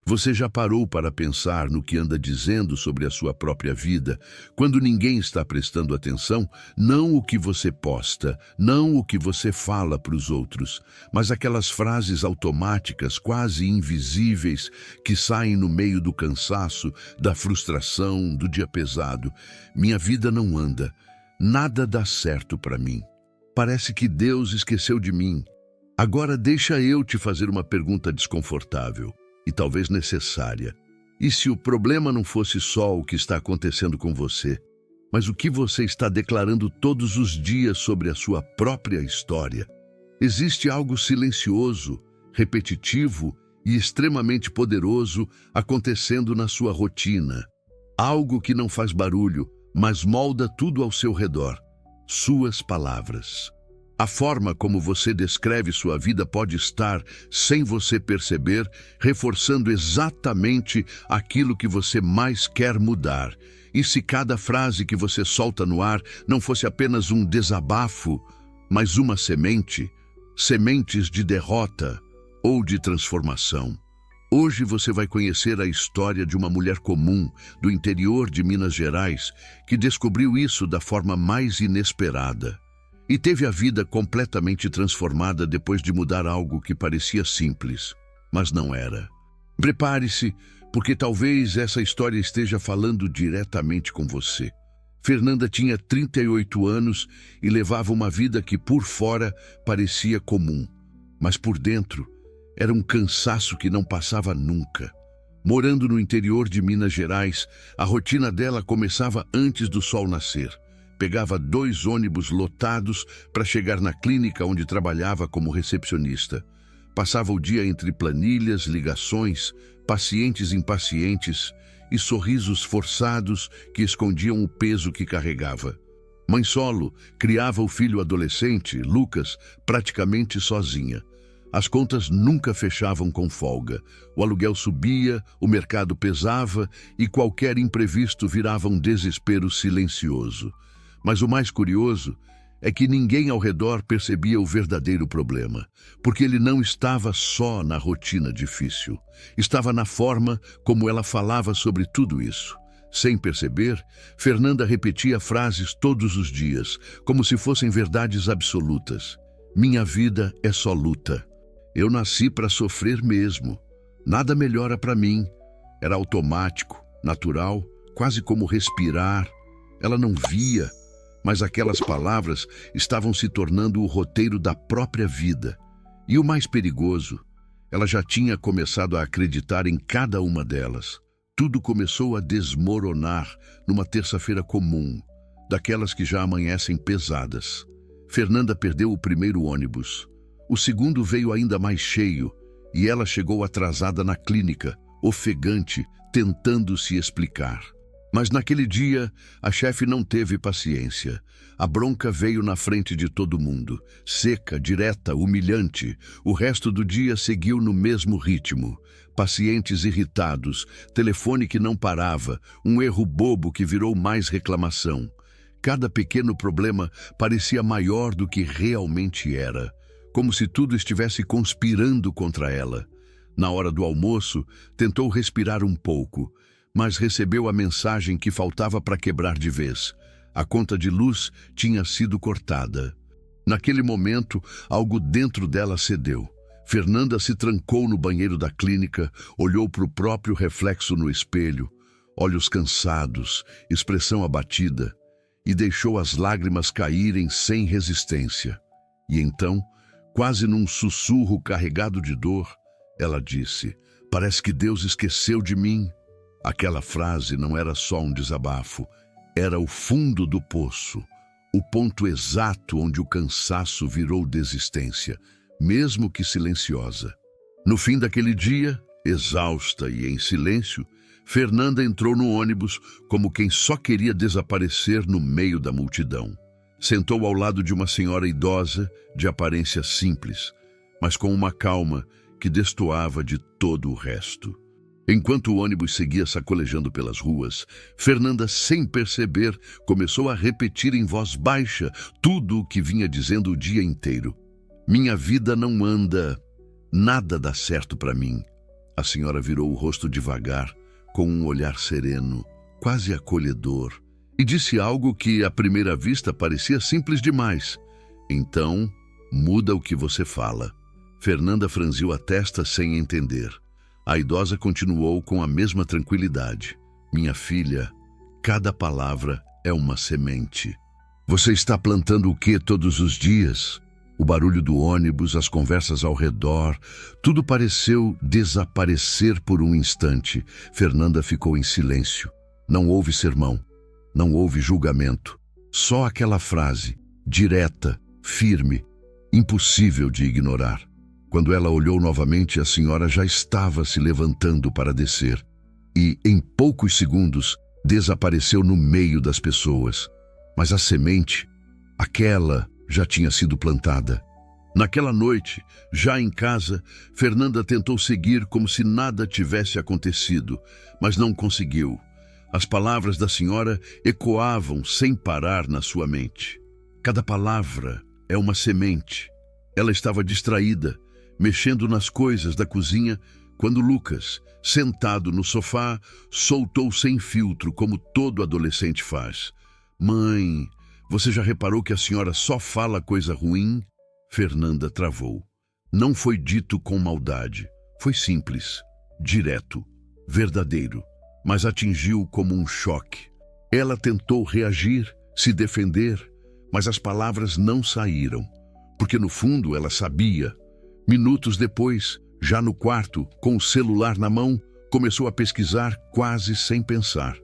Você já parou para pensar no que anda dizendo sobre a sua própria vida, quando ninguém está prestando atenção? Não o que você posta, não o que você fala para os outros, mas aquelas frases automáticas, quase invisíveis, que saem no meio do cansaço, da frustração, do dia pesado. Minha vida não anda, nada dá certo para mim. Parece que Deus esqueceu de mim. Agora deixa eu te fazer uma pergunta desconfortável e talvez necessária. E se o problema não fosse só o que está acontecendo com você, mas o que você está declarando todos os dias sobre a sua própria história? Existe algo silencioso, repetitivo e extremamente poderoso acontecendo na sua rotina. Algo que não faz barulho, mas molda tudo ao seu redor. Suas palavras. A forma como você descreve sua vida pode estar, sem você perceber, reforçando exatamente aquilo que você mais quer mudar. E se cada frase que você solta no ar não fosse apenas um desabafo, mas uma semente, sementes de derrota ou de transformação? Hoje você vai conhecer a história de uma mulher comum do interior de Minas Gerais que descobriu isso da forma mais inesperada. E teve a vida completamente transformada depois de mudar algo que parecia simples, mas não era. Prepare-se, porque talvez essa história esteja falando diretamente com você. Fernanda tinha 38 anos e levava uma vida que por fora parecia comum, mas por dentro era um cansaço que não passava nunca. Morando no interior de Minas Gerais, a rotina dela começava antes do sol nascer. Pegava 2 ônibus lotados para chegar na clínica onde trabalhava como recepcionista. Passava o dia entre planilhas, ligações, pacientes impacientes e sorrisos forçados que escondiam o peso que carregava. Mãe solo, criava o filho adolescente, Lucas, praticamente sozinha. As contas nunca fechavam com folga. O aluguel subia, o mercado pesava e qualquer imprevisto virava um desespero silencioso. Mas o mais curioso é que ninguém ao redor percebia o verdadeiro problema, porque ele não estava só na rotina difícil, estava na forma como ela falava sobre tudo isso. Sem perceber, Fernanda repetia frases todos os dias, como se fossem verdades absolutas. Minha vida é só luta. Eu nasci para sofrer mesmo. Nada melhora para mim. Era automático, natural, quase como respirar. Ela não via, mas aquelas palavras estavam se tornando o roteiro da própria vida. E o mais perigoso, ela já tinha começado a acreditar em cada uma delas. Tudo começou a desmoronar numa terça-feira comum, daquelas que já amanhecem pesadas. Fernanda perdeu o primeiro ônibus. O segundo veio ainda mais cheio, e ela chegou atrasada na clínica, ofegante, tentando se explicar. Mas naquele dia, a chefe não teve paciência. A bronca veio na frente de todo mundo, seca, direta, humilhante. O resto do dia seguiu no mesmo ritmo. Pacientes irritados, telefone que não parava, um erro bobo que virou mais reclamação. Cada pequeno problema parecia maior do que realmente era, como se tudo estivesse conspirando contra ela. Na hora do almoço, tentou respirar um pouco, mas recebeu a mensagem que faltava para quebrar de vez. A conta de luz tinha sido cortada. Naquele momento, algo dentro dela cedeu. Fernanda se trancou no banheiro da clínica, olhou para o próprio reflexo no espelho, olhos cansados, expressão abatida, e deixou as lágrimas caírem sem resistência. E então, quase num sussurro carregado de dor, ela disse: "Parece que Deus esqueceu de mim." Aquela frase não era só um desabafo, era o fundo do poço, o ponto exato onde o cansaço virou desistência, mesmo que silenciosa. No fim daquele dia, exausta e em silêncio, Fernanda entrou no ônibus como quem só queria desaparecer no meio da multidão. Sentou ao lado de uma senhora idosa, de aparência simples, mas com uma calma que destoava de todo o resto. Enquanto o ônibus seguia sacolejando pelas ruas, Fernanda, sem perceber, começou a repetir em voz baixa tudo o que vinha dizendo o dia inteiro. Minha vida não anda, nada dá certo para mim. A senhora virou o rosto devagar, com um olhar sereno, quase acolhedor, e disse algo que à primeira vista parecia simples demais. Então, muda o que você fala. Fernanda franziu a testa sem entender. A idosa continuou com a mesma tranquilidade. Minha filha, cada palavra é uma semente. Você está plantando o que todos os dias? O barulho do ônibus, as conversas ao redor, tudo pareceu desaparecer por um instante. Fernanda ficou em silêncio. Não houve sermão, não houve julgamento. Só aquela frase, direta, firme, impossível de ignorar. Quando ela olhou novamente, a senhora já estava se levantando para descer e, em poucos segundos, desapareceu no meio das pessoas. Mas a semente, aquela, já tinha sido plantada. Naquela noite, já em casa, Fernanda tentou seguir como se nada tivesse acontecido, mas não conseguiu. As palavras da senhora ecoavam sem parar na sua mente. Cada palavra é uma semente. Ela estava distraída, mexendo nas coisas da cozinha, quando Lucas, sentado no sofá, soltou sem filtro, como todo adolescente faz. Mãe, você já reparou que a senhora só fala coisa ruim? Fernanda travou. Não foi dito com maldade. Foi simples, direto, verdadeiro, mas atingiu como um choque. Ela tentou reagir, se defender, mas as palavras não saíram, porque no fundo ela sabia. Minutos depois, já no quarto, com o celular na mão, começou a pesquisar quase sem pensar.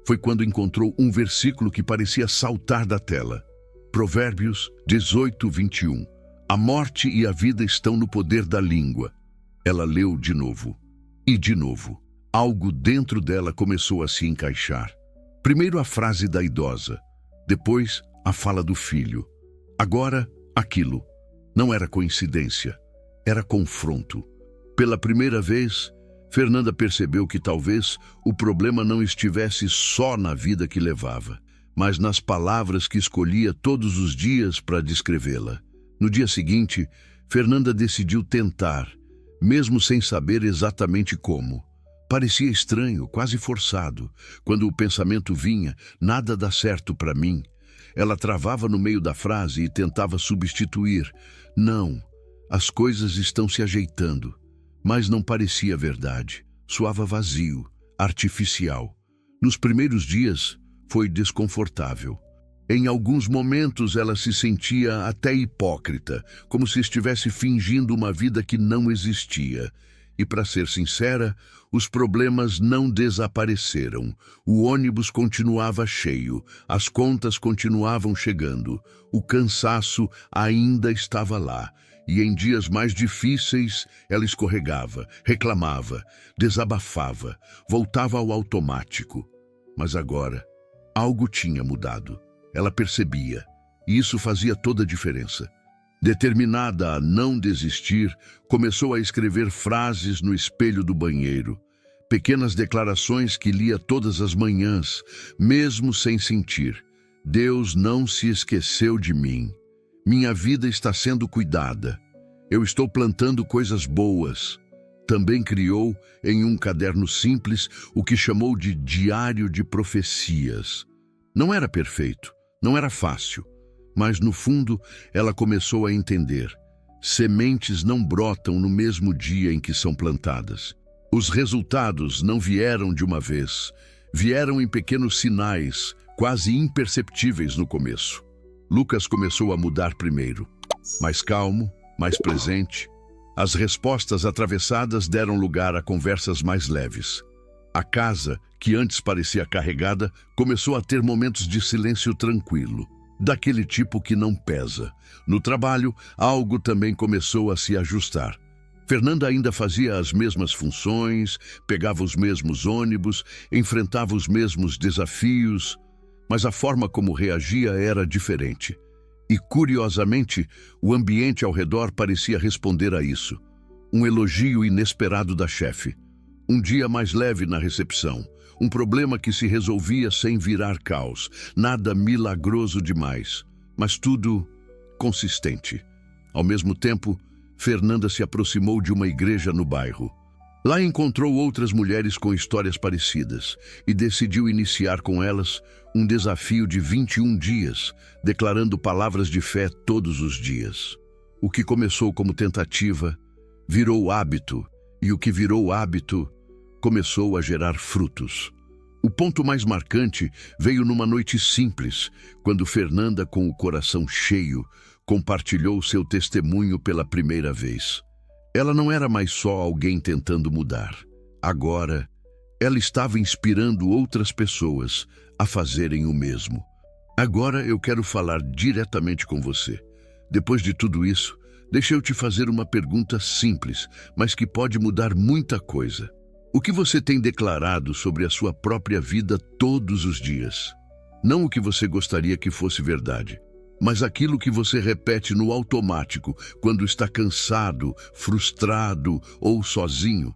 Foi quando encontrou um versículo que parecia saltar da tela. Provérbios 18:21. A morte e a vida estão no poder da língua. Ela leu de novo. E de novo. Algo dentro dela começou a se encaixar. Primeiro a frase da idosa, depois a fala do filho. Agora, aquilo. Não era coincidência. Era confronto. Pela primeira vez, Fernanda percebeu que talvez o problema não estivesse só na vida que levava, mas nas palavras que escolhia todos os dias para descrevê-la. No dia seguinte, Fernanda decidiu tentar, mesmo sem saber exatamente como. Parecia estranho, quase forçado. Quando o pensamento vinha, nada dá certo para mim. Ela travava no meio da frase e tentava substituir. Não. As coisas estão se ajeitando, mas não parecia verdade. Soava vazio, artificial. Nos primeiros dias, foi desconfortável. Em alguns momentos, ela se sentia até hipócrita, como se estivesse fingindo uma vida que não existia. E, para ser sincera, os problemas não desapareceram. O ônibus continuava cheio, as contas continuavam chegando, o cansaço ainda estava lá. E em dias mais difíceis, ela escorregava, reclamava, desabafava, voltava ao automático. Mas agora, algo tinha mudado. Ela percebia, e isso fazia toda a diferença. Determinada a não desistir, começou a escrever frases no espelho do banheiro. Pequenas declarações que lia todas as manhãs, mesmo sem sentir. Deus não se esqueceu de mim. Minha vida está sendo cuidada. Eu estou plantando coisas boas. Também criou, em um caderno simples, o que chamou de Diário de Profecias. Não era perfeito, não era fácil, mas no fundo ela começou a entender. Sementes não brotam no mesmo dia em que são plantadas. Os resultados não vieram de uma vez, vieram em pequenos sinais, quase imperceptíveis no começo. Lucas começou a mudar primeiro. Mais calmo, mais presente. As respostas atravessadas deram lugar a conversas mais leves. A casa, que antes parecia carregada, começou a ter momentos de silêncio tranquilo, daquele tipo que não pesa. No trabalho, algo também começou a se ajustar. Fernanda ainda fazia as mesmas funções, pegava os mesmos ônibus, enfrentava os mesmos desafios, mas a forma como reagia era diferente. E, curiosamente, o ambiente ao redor parecia responder a isso. Um elogio inesperado da chefe. Um dia mais leve na recepção. Um problema que se resolvia sem virar caos. Nada milagroso demais, mas tudo consistente. Ao mesmo tempo, Fernanda se aproximou de uma igreja no bairro. Lá encontrou outras mulheres com histórias parecidas e decidiu iniciar com elas um desafio de 21 dias, declarando palavras de fé todos os dias. O que começou como tentativa virou hábito, e o que virou hábito começou a gerar frutos. O ponto mais marcante veio numa noite simples, quando Fernanda, com o coração cheio, compartilhou seu testemunho pela primeira vez. Ela não era mais só alguém tentando mudar. Agora, ela estava inspirando outras pessoas a fazerem o mesmo. Agora eu quero falar diretamente com você. Depois de tudo isso, deixa eu te fazer uma pergunta simples, mas que pode mudar muita coisa. O que você tem declarado sobre a sua própria vida todos os dias? Não o que você gostaria que fosse verdade, mas aquilo que você repete no automático quando está cansado, frustrado ou sozinho.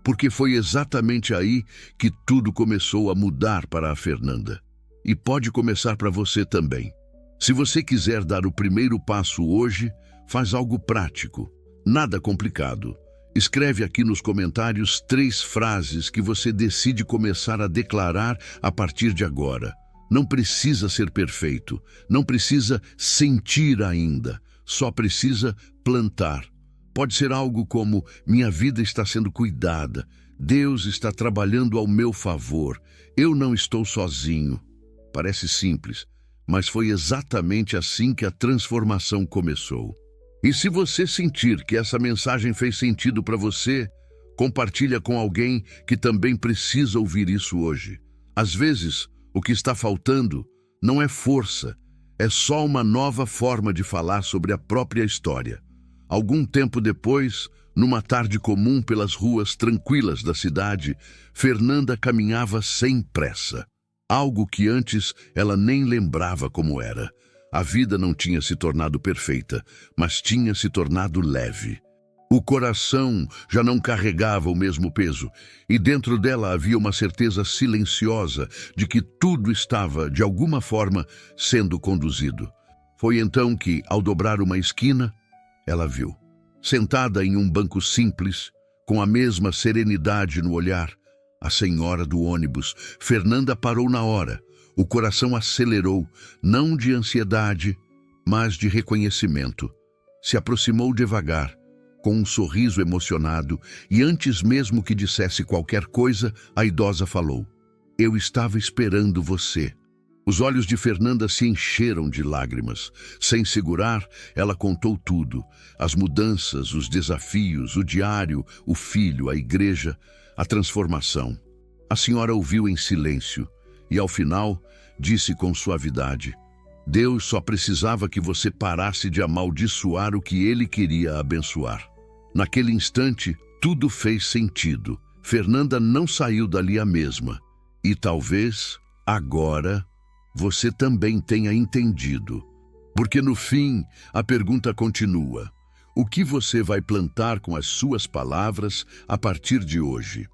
Porque foi exatamente aí que tudo começou a mudar para a Fernanda. E pode começar para você também. Se você quiser dar o primeiro passo hoje, faz algo prático, nada complicado. Escreve aqui nos comentários 3 frases que você decide começar a declarar a partir de agora. Não precisa ser perfeito, não precisa sentir ainda, só precisa plantar. Pode ser algo como: minha vida está sendo cuidada, Deus está trabalhando ao meu favor, eu não estou sozinho. Parece simples, mas foi exatamente assim que a transformação começou. E se você sentir que essa mensagem fez sentido para você, compartilha com alguém que também precisa ouvir isso hoje. Às vezes, o que está faltando não é força, é só uma nova forma de falar sobre a própria história. Algum tempo depois, numa tarde comum pelas ruas tranquilas da cidade, Fernanda caminhava sem pressa. Algo que antes ela nem lembrava como era. A vida não tinha se tornado perfeita, mas tinha se tornado leve. O coração já não carregava o mesmo peso, e dentro dela havia uma certeza silenciosa de que tudo estava, de alguma forma, sendo conduzido. Foi então que, ao dobrar uma esquina, ela viu, sentada em um banco simples, com a mesma serenidade no olhar, a senhora do ônibus. Fernanda parou na hora. O coração acelerou, não de ansiedade, mas de reconhecimento. Se aproximou devagar, com um sorriso emocionado, e antes mesmo que dissesse qualquer coisa, a idosa falou: "Eu estava esperando você." Os olhos de Fernanda se encheram de lágrimas. Sem segurar, ela contou tudo: as mudanças, os desafios, o diário, o filho, a igreja, a transformação. A senhora ouviu em silêncio e, ao final, disse com suavidade: "Deus só precisava que você parasse de amaldiçoar o que Ele queria abençoar." Naquele instante, tudo fez sentido. Fernanda não saiu dali a mesma. E talvez, agora, você também tenha entendido. Porque no fim, a pergunta continua: o que você vai plantar com as suas palavras a partir de hoje?